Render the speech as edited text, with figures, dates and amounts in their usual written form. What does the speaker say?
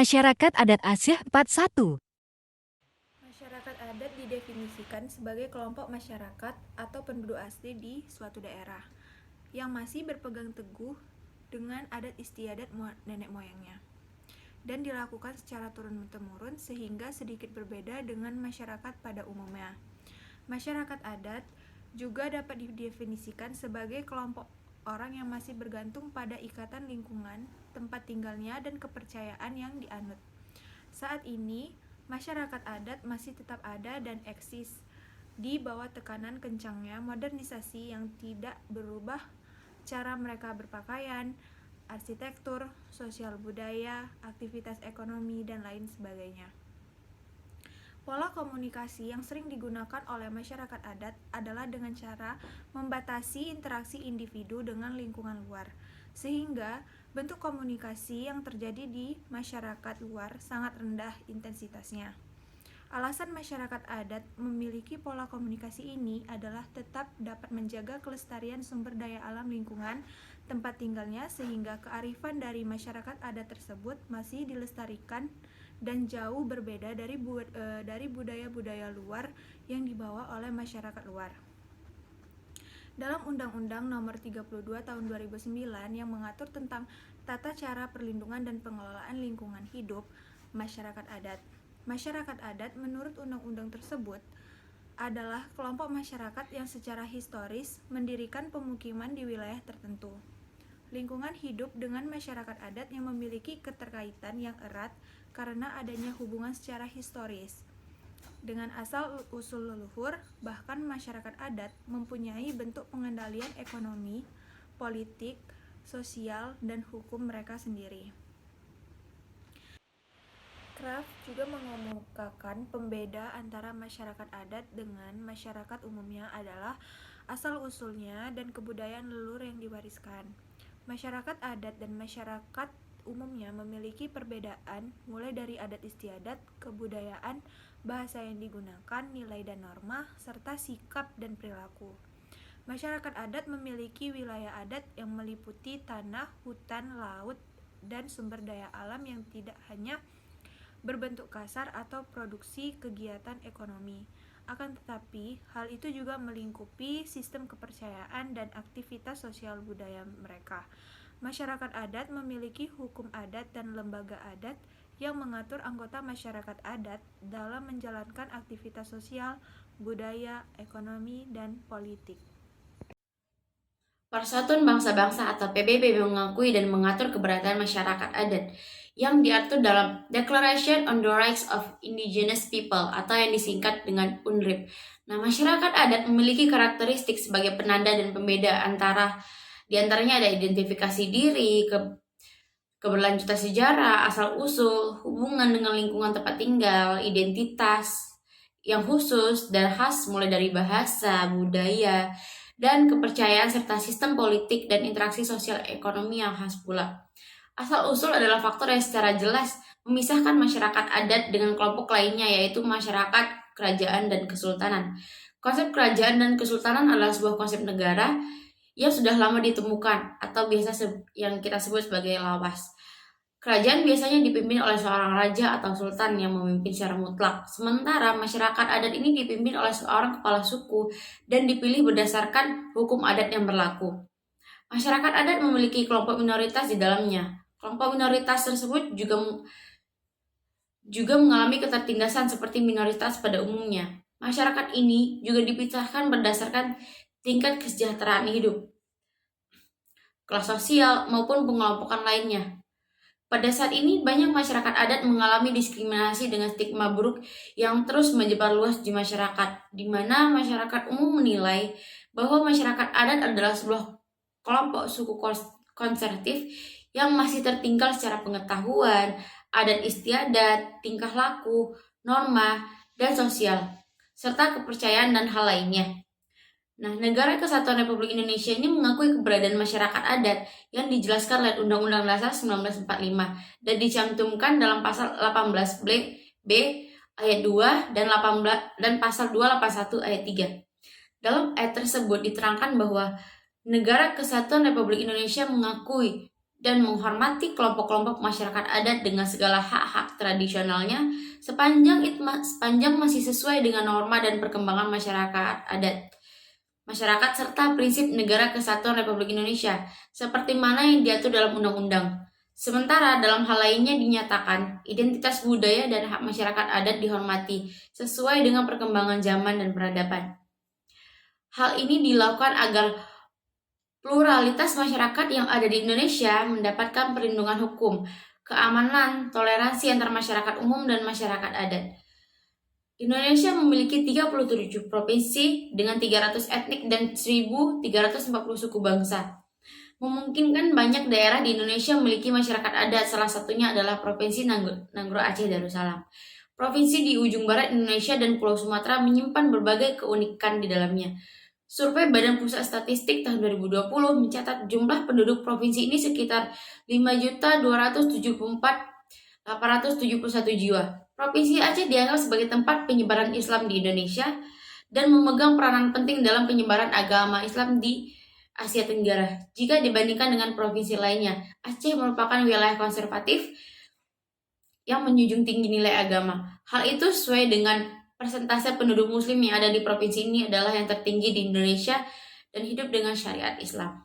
Masyarakat Adat Aceh 41. Masyarakat adat didefinisikan sebagai kelompok masyarakat atau penduduk asli di suatu daerah yang masih berpegang teguh dengan adat istiadat nenek moyangnya dan dilakukan secara turun-temurun sehingga sedikit berbeda dengan masyarakat pada umumnya. Masyarakat adat juga dapat didefinisikan sebagai kelompok orang yang masih bergantung pada ikatan lingkungan, tempat tinggalnya, dan kepercayaan yang dianut. Saat ini, masyarakat adat masih tetap ada dan eksis di bawah tekanan kencangnya modernisasi yang tidak berubah cara mereka berpakaian, arsitektur, sosial budaya, aktivitas ekonomi, dan lain sebagainya. Pola komunikasi yang sering digunakan oleh masyarakat adat adalah dengan cara membatasi interaksi individu dengan lingkungan luar, sehingga bentuk komunikasi yang terjadi di masyarakat luar sangat rendah intensitasnya. Alasan masyarakat adat memiliki pola komunikasi ini adalah tetap dapat menjaga kelestarian sumber daya alam lingkungan tempat tinggalnya sehingga kearifan dari masyarakat adat tersebut masih dilestarikan dan jauh berbeda dari budaya-budaya luar yang dibawa oleh masyarakat luar. Dalam Undang-Undang Nomor 32 Tahun 2009 yang mengatur tentang tata cara perlindungan dan pengelolaan lingkungan hidup masyarakat adat. Masyarakat adat menurut undang-undang tersebut adalah kelompok masyarakat yang secara historis mendirikan pemukiman di wilayah tertentu. Lingkungan hidup dengan masyarakat adat yang memiliki keterkaitan yang erat karena adanya hubungan secara historis dengan asal-usul leluhur. Bahkan masyarakat adat mempunyai bentuk pengendalian ekonomi, politik, sosial, dan hukum mereka sendiri. Kraft juga mengemukakan pembeda antara masyarakat adat dengan masyarakat umumnya adalah asal-usulnya dan kebudayaan leluhur yang diwariskan. Masyarakat adat dan masyarakat umumnya memiliki perbedaan mulai dari adat istiadat, kebudayaan, bahasa yang digunakan, nilai dan norma, serta sikap dan perilaku. Masyarakat adat memiliki wilayah adat yang meliputi tanah, hutan, laut, dan sumber daya alam yang tidak hanya berbentuk kasar atau produksi kegiatan ekonomi. Akan tetapi, hal itu juga melingkupi sistem kepercayaan dan aktivitas sosial budaya mereka. Masyarakat adat memiliki hukum adat dan lembaga adat yang mengatur anggota masyarakat adat dalam menjalankan aktivitas sosial, budaya, ekonomi, dan politik. Persatuan Bangsa-Bangsa atau PBB mengakui dan mengatur keberadaan masyarakat adat yang diatur dalam Declaration on the Rights of Indigenous People atau yang disingkat dengan UNRIP. Nah, masyarakat adat memiliki karakteristik sebagai penanda dan pembeda diantaranya ada identifikasi diri, keberlanjutan sejarah, asal-usul, hubungan dengan lingkungan tempat tinggal, identitas yang khusus dan khas mulai dari bahasa, budaya, dan kepercayaan serta sistem politik dan interaksi sosial ekonomi yang khas pula. Asal-usul adalah faktor yang secara jelas memisahkan masyarakat adat dengan kelompok lainnya yaitu masyarakat, kerajaan, dan kesultanan. Konsep kerajaan dan kesultanan adalah sebuah konsep negara yang sudah lama ditemukan atau biasa yang kita sebut sebagai lawas. Kerajaan biasanya dipimpin oleh seorang raja atau sultan yang memimpin secara mutlak. Sementara masyarakat adat ini dipimpin oleh seorang kepala suku dan dipilih berdasarkan hukum adat yang berlaku. Masyarakat adat memiliki kelompok minoritas di dalamnya. Kelompok minoritas tersebut juga mengalami ketertindasan seperti minoritas pada umumnya. Masyarakat ini juga dipisahkan berdasarkan tingkat kesejahteraan hidup, kelas sosial, maupun pengelompokan lainnya. Pada saat ini, banyak masyarakat adat mengalami diskriminasi dengan stigma buruk yang terus menyebar luas di masyarakat, di mana masyarakat umum menilai bahwa masyarakat adat adalah sebuah kelompok suku konservatif yang masih tertinggal secara pengetahuan, adat istiadat, tingkah laku, norma, dan sosial, serta kepercayaan dan hal lainnya. Nah, Negara Kesatuan Republik Indonesia ini mengakui keberadaan masyarakat adat yang dijelaskan oleh Undang-Undang Dasar 1945 dan dicantumkan dalam pasal 18 B ayat 2 dan pasal 281 ayat 3. Dalam ayat tersebut diterangkan bahwa Negara Kesatuan Republik Indonesia mengakui dan menghormati kelompok-kelompok masyarakat adat dengan segala hak-hak tradisionalnya sepanjang masih sesuai dengan norma dan perkembangan masyarakat adat, masyarakat serta prinsip Negara Kesatuan Republik Indonesia seperti mana yang diatur dalam undang-undang. Sementara dalam hal lainnya dinyatakan identitas budaya dan hak masyarakat adat dihormati sesuai dengan perkembangan zaman dan peradaban. Hal ini dilakukan agar pluralitas masyarakat yang ada di Indonesia mendapatkan perlindungan hukum, keamanan, toleransi antar masyarakat umum dan masyarakat adat. Indonesia memiliki 37 provinsi dengan 300 etnik dan 1.340 suku bangsa. Memungkinkan banyak daerah di Indonesia memiliki masyarakat adat, salah satunya adalah Provinsi Nanggro Aceh Darussalam. Provinsi di ujung barat Indonesia dan Pulau Sumatera menyimpan berbagai keunikan di dalamnya. Survei Badan Pusat Statistik tahun 2020 mencatat jumlah penduduk provinsi ini sekitar 5.274.871 jiwa. Provinsi Aceh dianggap sebagai tempat penyebaran Islam di Indonesia dan memegang peranan penting dalam penyebaran agama Islam di Asia Tenggara. Jika dibandingkan dengan provinsi lainnya, Aceh merupakan wilayah konservatif yang menjunjung tinggi nilai agama. Hal itu sesuai dengan persentase penduduk muslim yang ada di provinsi ini adalah yang tertinggi di Indonesia dan hidup dengan syariat Islam.